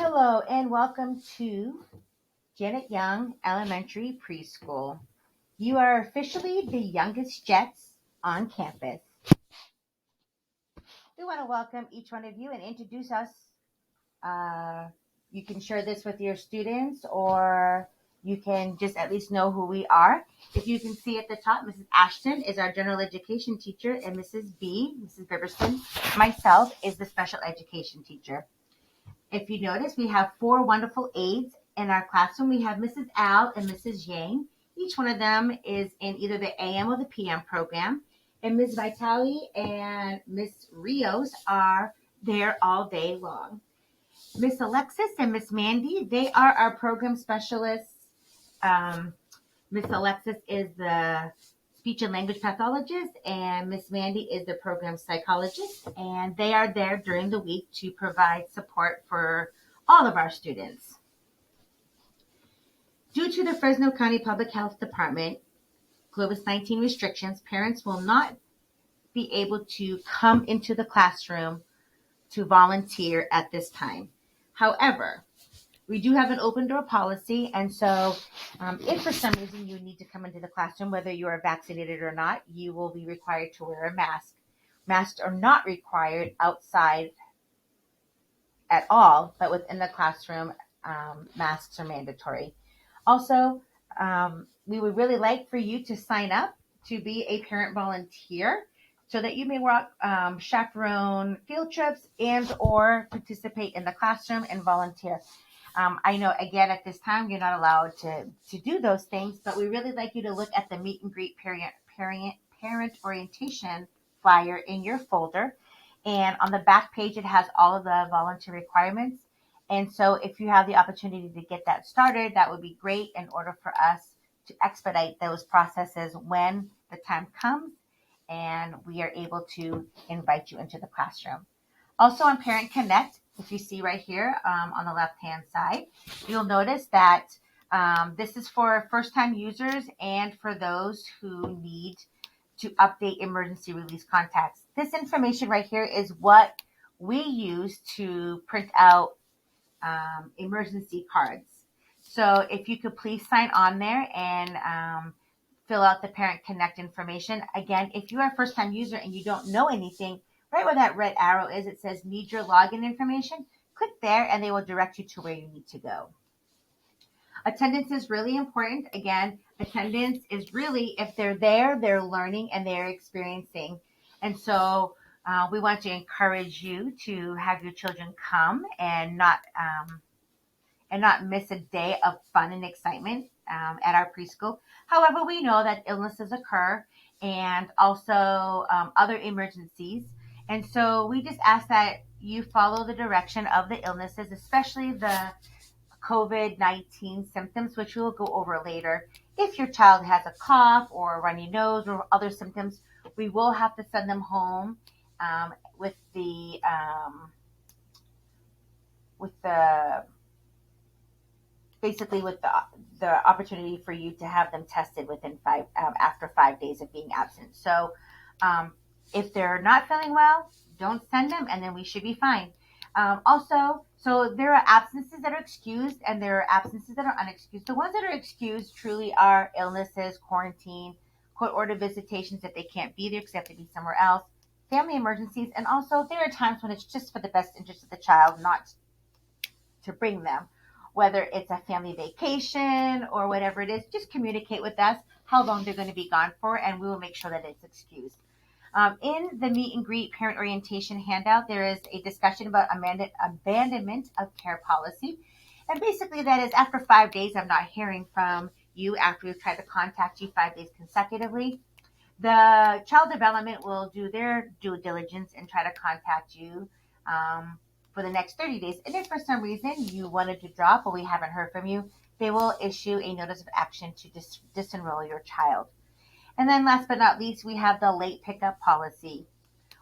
Hello and welcome to Janet Young Elementary Preschool. You are officially the youngest Jets on campus. We want to welcome each one of you and introduce us. You can share this with your students or you can just at least know who we are. If you can see at the top, Mrs. Ashton is our general education teacher and Mrs. Biberston, myself, is the special education teacher. If you notice, we have four wonderful aides in our classroom. We have Mrs. Al and Mrs. Yang. Each one of them is in either the AM or the PM program. And Ms. Vitale and Miss Rios are there all day long. Miss Alexis and Miss Mandy, they are our program specialists. Miss Alexis is the speech and language pathologist, and Miss Mandy is the program psychologist, and they are there during the week to provide support for all of our students. Due to the Fresno County Public Health Department COVID-19 restrictions, parents will not be able to come into the classroom to volunteer at this time. However, we do have an open door policy, and so if for some reason you need to come into the classroom, whether you are vaccinated or not, you will be required to wear a mask. Masks are not required outside at all, but within the classroom, masks are mandatory. Also, we would really like for you to sign up to be a parent volunteer so that you may chaperone field trips and or participate in the classroom and volunteer. I know, again, at this time, you're not allowed to do those things, but we really like you to look at the meet and greet parent orientation flyer in your folder. And on the back page, it has all of the volunteer requirements. And so if you have the opportunity to get that started, that would be great in order for us to expedite those processes when the time comes and we are able to invite you into the classroom. Also on Parent Connect, if you see right here on the left-hand side, you'll notice that this is for first-time users and for those who need to update emergency release contacts. This information right here is what we use to print out emergency cards. So if you could please sign on there and fill out the Parent Connect information. Again, if you are a first-time user and you don't know anything, right where that red arrow is, it says need your login information. Click there and they will direct you to where you need to go. Attendance is really important. Again, attendance is really, if they're there, they're learning and they're experiencing. And so we want to encourage you to have your children come and not miss a day of fun and excitement at our preschool. However, we know that illnesses occur and also other emergencies. And so we just ask that you follow the direction of the illnesses, especially the COVID-19 symptoms, which we will go over later. If your child has a cough or a runny nose or other symptoms, we will have to send them home with the opportunity for you to have them tested within after 5 days of being absent. So if they're not feeling well, don't send them, and then we should be fine. Also, so there are absences that are excused and there are absences that are unexcused. The ones that are excused truly are illnesses, quarantine, court-ordered visitations if they can't be there because they have to be somewhere else, family emergencies, and also there are times when it's just for the best interest of the child not to bring them. Whether it's a family vacation or whatever it is, just communicate with us how long they're going to be gone for, and we will make sure that it's excused. In the meet and greet parent orientation handout, there is a discussion about abandonment of care policy. And basically that is after 5 days of not hearing from you after we've tried to contact you 5 days consecutively, the child development will do their due diligence and try to contact you for the next 30 days. And if for some reason you wanted to drop or we haven't heard from you, they will issue a notice of action to disenroll your child. And then last but not least, we have the late pickup policy.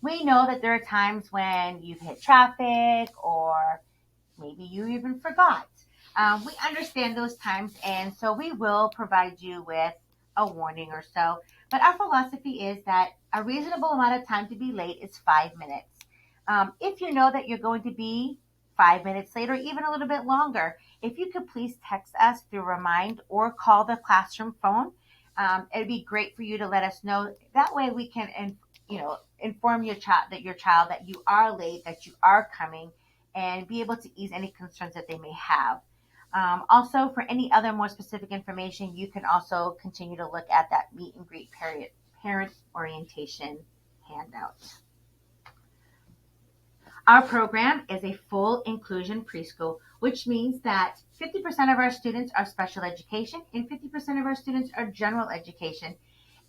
We know that there are times when you've hit traffic or maybe you even forgot. We understand those times, and so we will provide you with a warning or so. But our philosophy is that a reasonable amount of time to be late is 5 minutes. If you know that you're going to be 5 minutes late or even a little bit longer, if you could please text us through Remind or call the classroom phone. It'd be great for you to let us know. That way we can, inform your child that you are late, that you are coming, and be able to ease any concerns that they may have. Also, for any other more specific information, you can also continue to look at that meet and greet parent orientation handout. Our program is a full inclusion preschool, which means that 50% of our students are special education and 50% of our students are general education.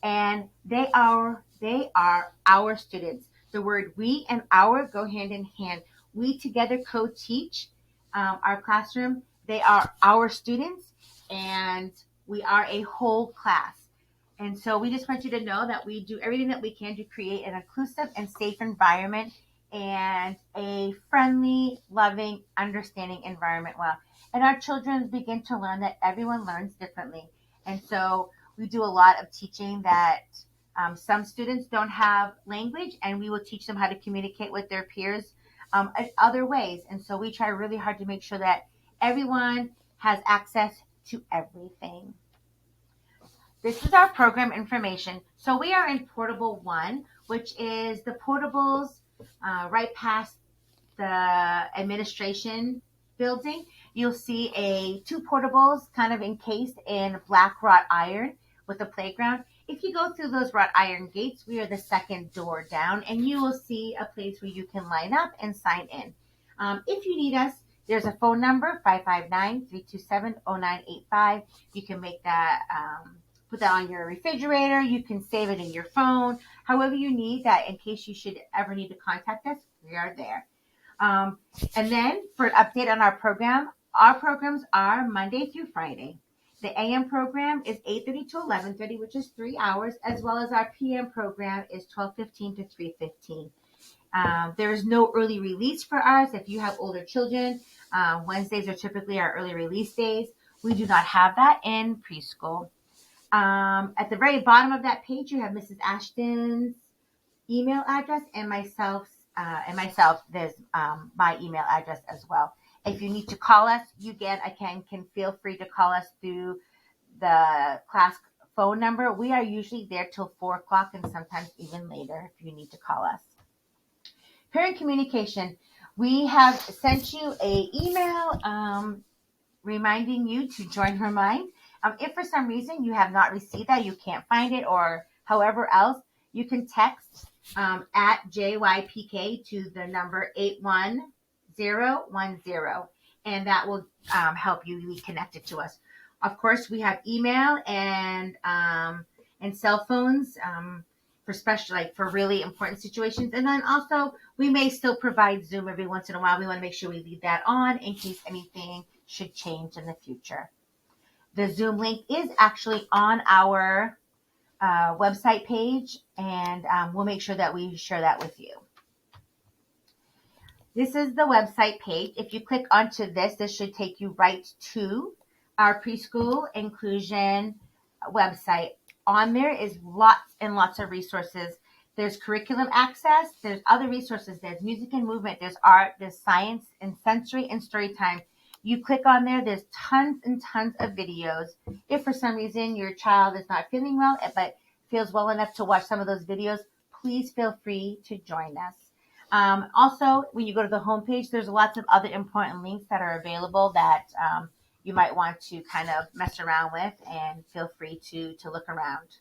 And they are our students. The word we and our go hand in hand. We together co-teach our classroom. They are our students, and we are a whole class. And so we just want you to know that we do everything that we can to create an inclusive and safe environment and a friendly, loving, understanding environment. And our children begin to learn that everyone learns differently. And so we do a lot of teaching that some students don't have language, and we will teach them how to communicate with their peers in other ways. And so we try really hard to make sure that everyone has access to everything. This is our program information. So we are in Portable 1, which is the portables right past the administration building. You'll see two portables kind of encased in black wrought iron with a playground. If you go through those wrought iron gates, we are the second door down, and you will see a place where you can line up and sign in. If you need us, there's a phone number, 559-327-0985. You can make that, put that on your refrigerator. You can save it in your phone. However you need that, in case you should ever need to contact us, we are there. And then for an update on our programs are Monday through Friday. The AM program is 8:30 to 11:30, which is 3 hours, as well as our PM program is 12:15 to 3:15. There is no early release for ours. If you have older children, Wednesdays are typically our early release days. We do not have that in preschool. At the very bottom of that page, you have Mrs. Ashton's email address and myself. There's my email address as well. If you need to call us, you can feel free to call us through the class phone number. We are usually there till 4 o'clock and sometimes even later if you need to call us. Parent communication. We have sent you an email reminding you to join Remind. If for some reason you have not received that, you can't find it, or however else, you can text at JYPK to the number 81010, and that will help you be connected to us. Of course, we have email and cell phones for special, for really important situations. And then also, we may still provide Zoom every once in a while. We want to make sure we leave that on in case anything should change in the future. The Zoom link is actually on our website page, and we'll make sure that we share that with you. This is the website page. If you click onto this should take you right to our preschool inclusion website. On there is lots and lots of resources. There's curriculum access. There's other resources. There's music and movement. There's art. There's science and sensory and story time. You click on there. There's tons and tons of videos. If for some reason your child is not feeling well, but feels well enough to watch some of those videos, please feel free to join us. Also, when you go to the homepage, there's lots of other important links that are available that you might want to kind of mess around with, and feel free to look around.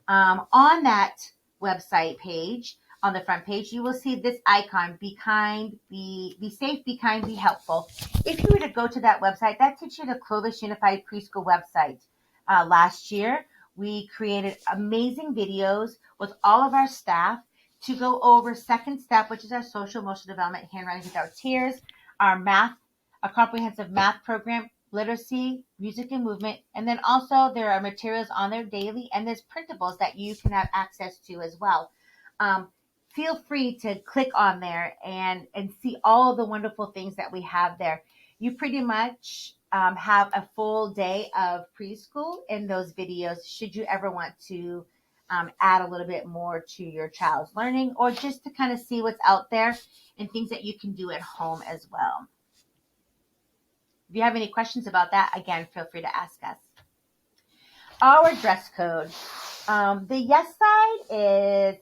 On that website page, on the front page, you will see this icon, be kind, be safe, be kind, be helpful. If you were to go to that website, that takes you to Clovis Unified Preschool website. Last year, we created amazing videos with all of our staff to go over second step, which is our social emotional development, handwriting without tears, our math, a comprehensive math program, literacy, music and movement, and then also there are materials on there daily, and there's printables that you can have access to as well. Feel free to click on there and see all the wonderful things that we have there. You pretty much have a full day of preschool in those videos, should you ever want to add a little bit more to your child's learning, or just to kind of see what's out there and things that you can do at home as well. If you have any questions about that, again, feel free to ask us. Our dress code. The yes side is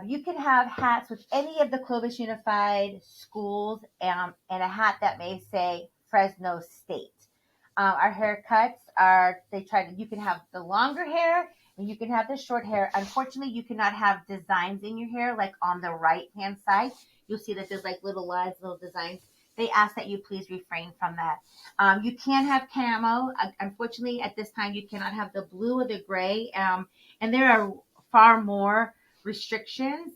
you can have hats with any of the Clovis Unified schools and a hat that may say Fresno State. Our haircuts are, you can have the longer hair and you can have the short hair. Unfortunately, you cannot have designs in your hair, like on the right-hand side. You'll see that there's like little lines, little designs. They ask that you please refrain from that. You can have camo. Unfortunately, at this time, you cannot have the blue or the gray. And there are far more restrictions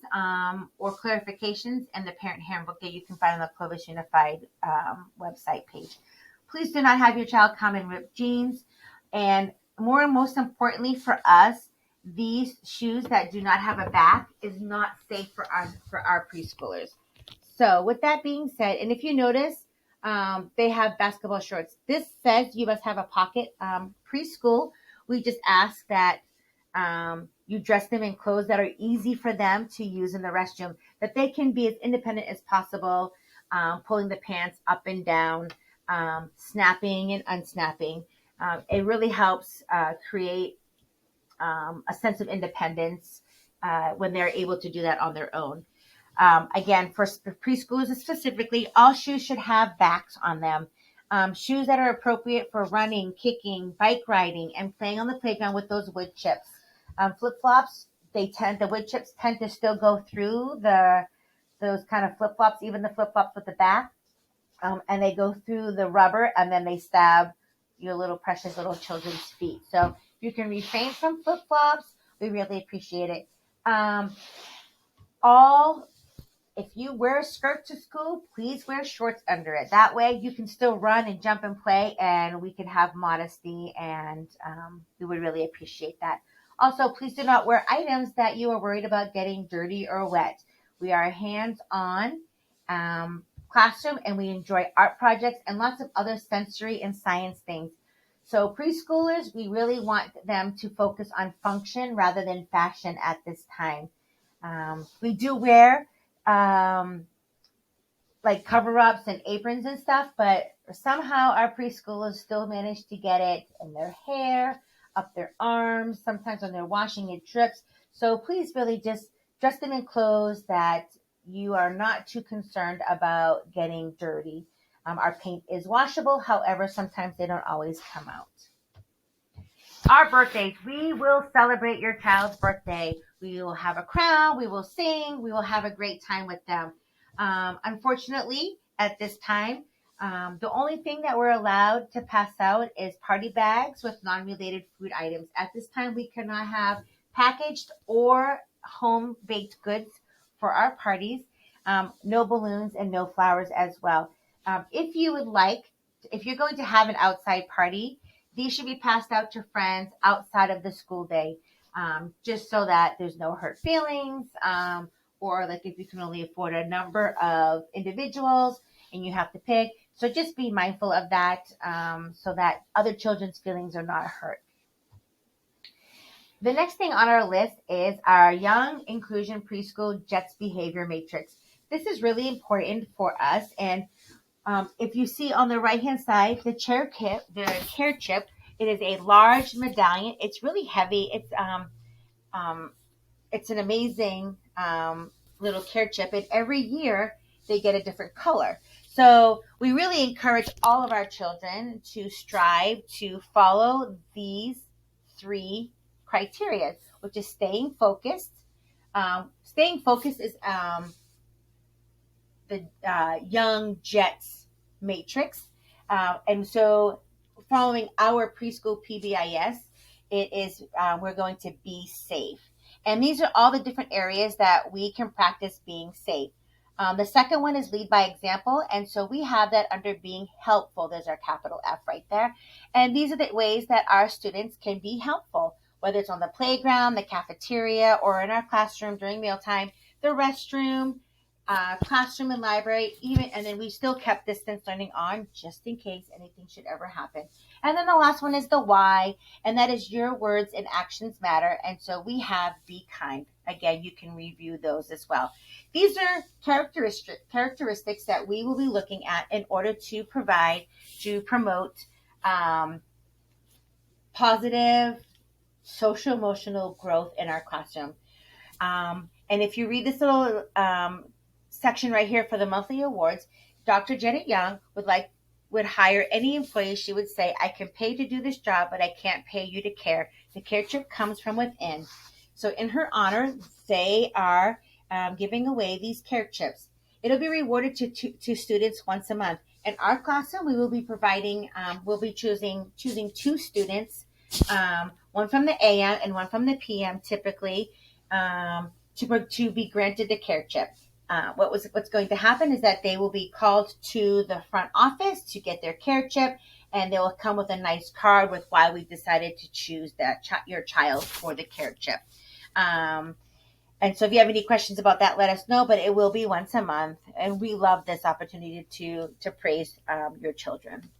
or clarifications in the parent handbook that you can find on the Clovis Unified website page. Please do not have your child come in ripped jeans. And most importantly for us, these shoes that do not have a back is not safe for our preschoolers. So with that being said, and if you notice, they have basketball shorts. This says you must have a pocket. Preschool, we just ask that you dress them in clothes that are easy for them to use in the restroom, that they can be as independent as possible, pulling the pants up and down, snapping and unsnapping. It really helps create a sense of independence when they're able to do that on their own. Again, for preschoolers specifically, all shoes should have backs on them. Shoes that are appropriate for running, kicking, bike riding, and playing on the playground with those wood chips. Flip-flops, the wood chips tend to still go through those kind of flip-flops, even the flip-flops with the back. And they go through the rubber and then they stab your little precious little children's feet. So if you can refrain from flip-flops, we really appreciate it. If you wear a skirt to school, please wear shorts under it. That way you can still run and jump and play, and we can have modesty, and we would really appreciate that. Also, please do not wear items that you are worried about getting dirty or wet. We are a hands-on classroom, and we enjoy art projects and lots of other sensory and science things. So preschoolers, we really want them to focus on function rather than fashion at this time. We do wear like cover-ups and aprons and stuff, but somehow our preschoolers still manage to get it in their hair, up their arms, sometimes when they're washing it drips. So please really just dress them in clothes that you are not too concerned about getting dirty. Our paint is washable, however, sometimes they don't always come out. Our birthdays, we will celebrate your child's birthday. We will have a crown, we will sing, we will have a great time with them. Unfortunately, at this time, the only thing that we're allowed to pass out is party bags with non-related food items. At this time, we cannot have packaged or home-baked goods for our parties, no balloons and no flowers as well. If you're going to have an outside party, these should be passed out to friends outside of the school day, just so that there's no hurt feelings, or like if you can only afford a number of individuals and you have to pick. So just be mindful of that, so that other children's feelings are not hurt. The next thing on our list is our Young Inclusion Preschool JETS Behavior Matrix. This is really important for us, and if you see on the right-hand side, the care chip, it is a large medallion. It's really heavy. It's an amazing little care chip, and every year they get a different color. So we really encourage all of our children to strive to follow these 3 criteria, which is staying focused. Staying focused is the Young JETS matrix. And so following our preschool PBIS, it is we're going to be safe. And these are all the different areas that we can practice being safe. The second one is lead by example. And so we have that under being helpful. There's our capital F right there. And these are the ways that our students can be helpful, whether it's on the playground, the cafeteria, or in our classroom during mealtime, the restroom, classroom and library, and then we still kept distance learning on just in case anything should ever happen. And then the last one is the why, and that is your words and actions matter. And so we have be kind. Again, you can review those as well. These are characteristics that we will be looking at in order to promote positive social emotional growth in our classroom. And if you read this little section right here for the monthly awards, Dr. Janet Young would hire any employee. She would say, I can pay to do this job, but I can't pay you to care. The care chip comes from within. So in her honor, they are giving away these care chips. It'll be rewarded to students once a month. In our classroom, we will be providing, we'll be choosing 2 students, one from the AM and one from the PM typically, to be granted the care chip. What's going to happen is that they will be called to the front office to get their care chip, and they will come with a nice card with why we decided to choose your child for the care chip. And so if you have any questions about that, let us know, but it will be once a month, and we love this opportunity to praise your children.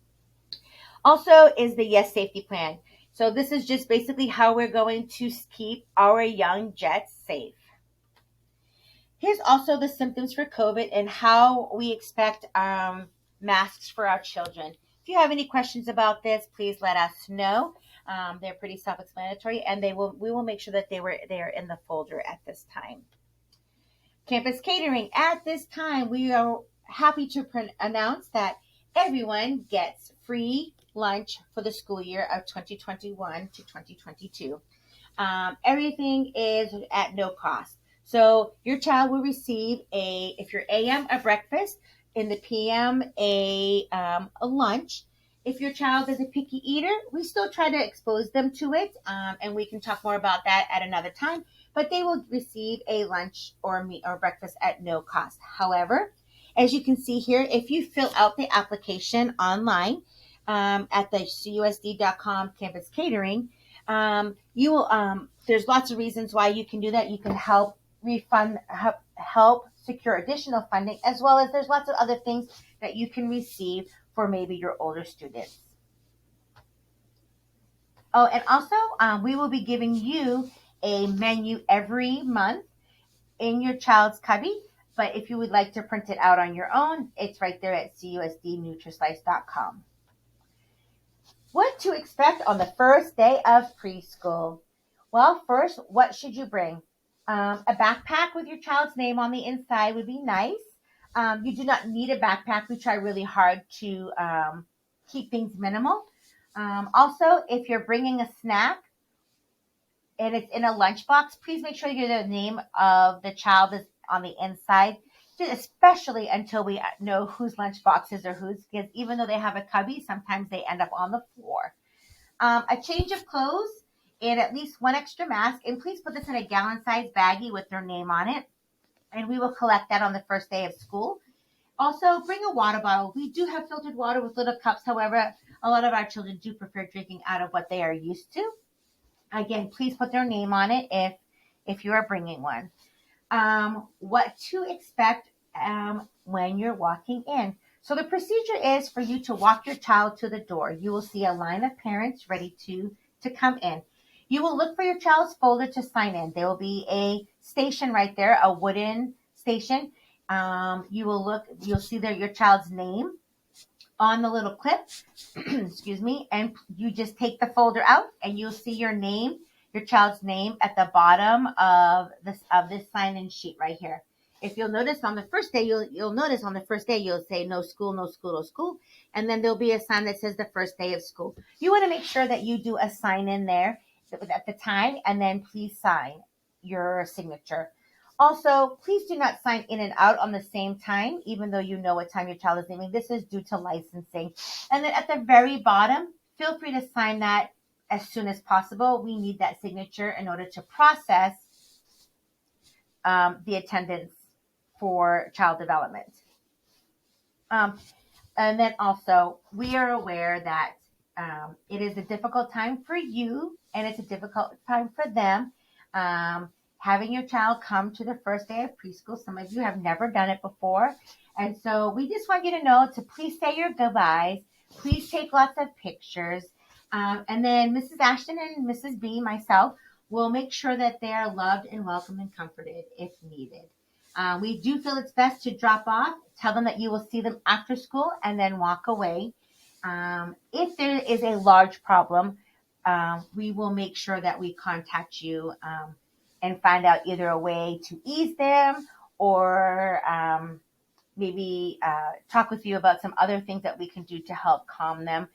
Also is the Yes Safety Plan. So this is just basically how we're going to keep our young jets safe. Here's also the symptoms for COVID and how we expect masks for our children. If you have any questions about this, please let us know. They're pretty self-explanatory, and we will make sure that they are in the folder at this time. Campus catering. At this time, we are happy to announce that everyone gets free lunch for the school year of 2021 to 2022. Everything is at no cost. So your child will receive if you're AM, a breakfast, in the PM, a lunch. If your child is a picky eater, we still try to expose them to it, and we can talk more about that at another time. But they will receive a lunch or breakfast at no cost. However, as you can see here, if you fill out the application online at the CUSD.com campus catering, you will. There's lots of reasons why you can do that. You can help secure additional funding, as well as there's lots of other things that you can receive for maybe your older students. Oh, and also we will be giving you a menu every month in your child's cubby, but if you would like to print it out on your own, it's right there at CUSDNutriSlice.com. What to expect on the first day of preschool? Well, first, what should you bring? A backpack with your child's name on the inside would be nice. You do not need a backpack. We try really hard to keep things minimal. Also, if you're bringing a snack and it's in a lunchbox, please make sure the name of the child is on the inside, especially until we know whose lunchbox is or whose, because even though they have a cubby, sometimes they end up on the floor. A change of clothes and at least one extra mask, and please put this in a gallon-sized baggie with their name on it, and we will collect that on the first day of school. Also, bring a water bottle. We do have filtered water with little cups. However, a lot of our children do prefer drinking out of what they are used to. Again, please put their name on it if you are bringing one. What to expect when you're walking in. So the procedure is for you to walk your child to the door. You will see a line of parents ready to come in. You will look for your child's folder to sign in. There will be a station right there, a wooden station. You'll see there your child's name on the little clip, excuse me, and you just take the folder out and you'll see your child's name at the bottom of this sign-in sheet right here. If you'll notice on the first day, you'll say no school, no school, no school. And then there'll be a sign that says the first day of school. You want to make sure that you do a sign in there at the time, and then please sign your signature. Also, please do not sign in and out on the same time, even though you know what time your child is leaving. This is due to licensing. And then at the very bottom, feel free to sign that as soon as possible. We need that signature in order to process the attendance for child development. And then also, we are aware that it is a difficult time for you, and it's a difficult time for them. having your child come to the first day of preschool. Some of you have never done it before. And so we just want you to know to please say your goodbyes. Please take lots of pictures. And then Mrs. Ashton and Mrs. B, myself, will make sure that they are loved and welcomed and comforted if needed. We do feel it's best to drop off, tell them that you will see them after school, and then walk away. If there is a large problem, we will make sure that we contact you and find out either a way to ease them or maybe talk with you about some other things that we can do to help calm them.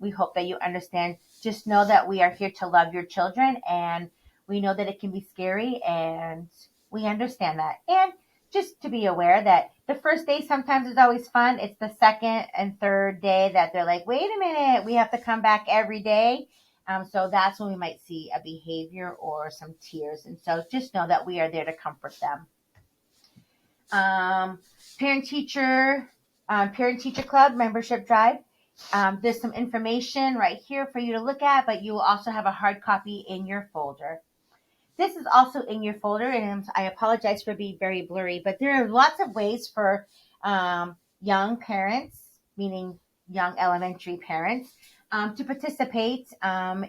We hope that you understand. Just know that we are here to love your children, and we know that it can be scary, and we understand that. And just to be aware that the first day sometimes is always fun. It's the second and third day that they're like, wait a minute, we have to come back every day. So that's when we might see a behavior or some tears. And so just know that we are there to comfort them. Parent-teacher club membership drive. There's some information right here for you to look at, but you will also have a hard copy in your folder. This is also in your folder, and I apologize for being very blurry, but there are lots of ways for young parents, meaning young elementary parents, to participate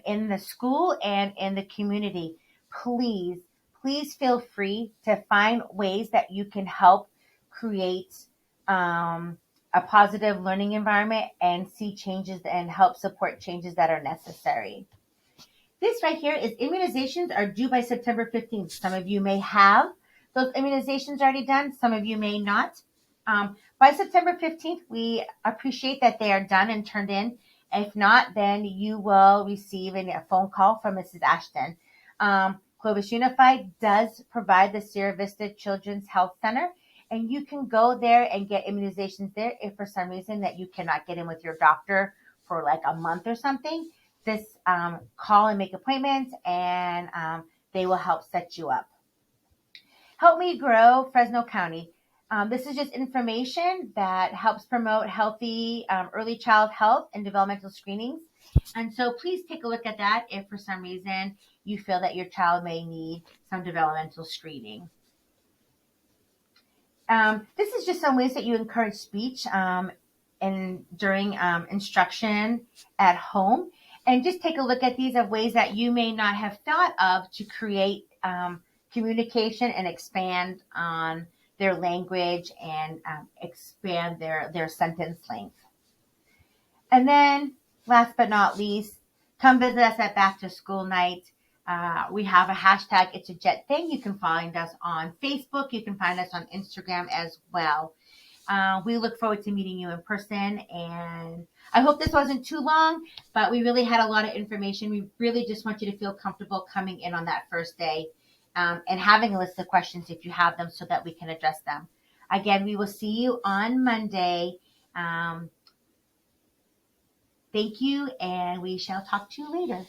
in the school and in the community. Please feel free to find ways that you can help create a positive learning environment and see changes and help support changes that are necessary. This right here is immunizations are due by September 15th. Some of you may have those immunizations already done. Some of you may not. By September 15th, we appreciate that they are done and turned in. If not, then you will receive a phone call from Mrs. Ashton. Clovis Unified does provide the Sierra Vista Children's Health Center, and you can go there and get immunizations there if for some reason that you cannot get in with your doctor for like a month or something. This call and make appointments, and they will help set you up. Help Me Grow Fresno County. This is just information that helps promote healthy early child health and developmental screenings. And so please take a look at that if for some reason you feel that your child may need some developmental screening. This is just some ways that you encourage speech during instruction at home. And just take a look at these of ways that you may not have thought of to create communication and expand on their language and expand their sentence length. And then last but not least, come visit us at Back to School Night. We have a hashtag, It's a Jet Thing. You can find us on Facebook. You can find us on Instagram as well. We look forward to meeting you in person, and I hope this wasn't too long, but we really had a lot of information. We really just want you to feel comfortable coming in on that first day and having a list of questions if you have them so that we can address them. Again, we will see you on Monday. Thank you, and we shall talk to you later.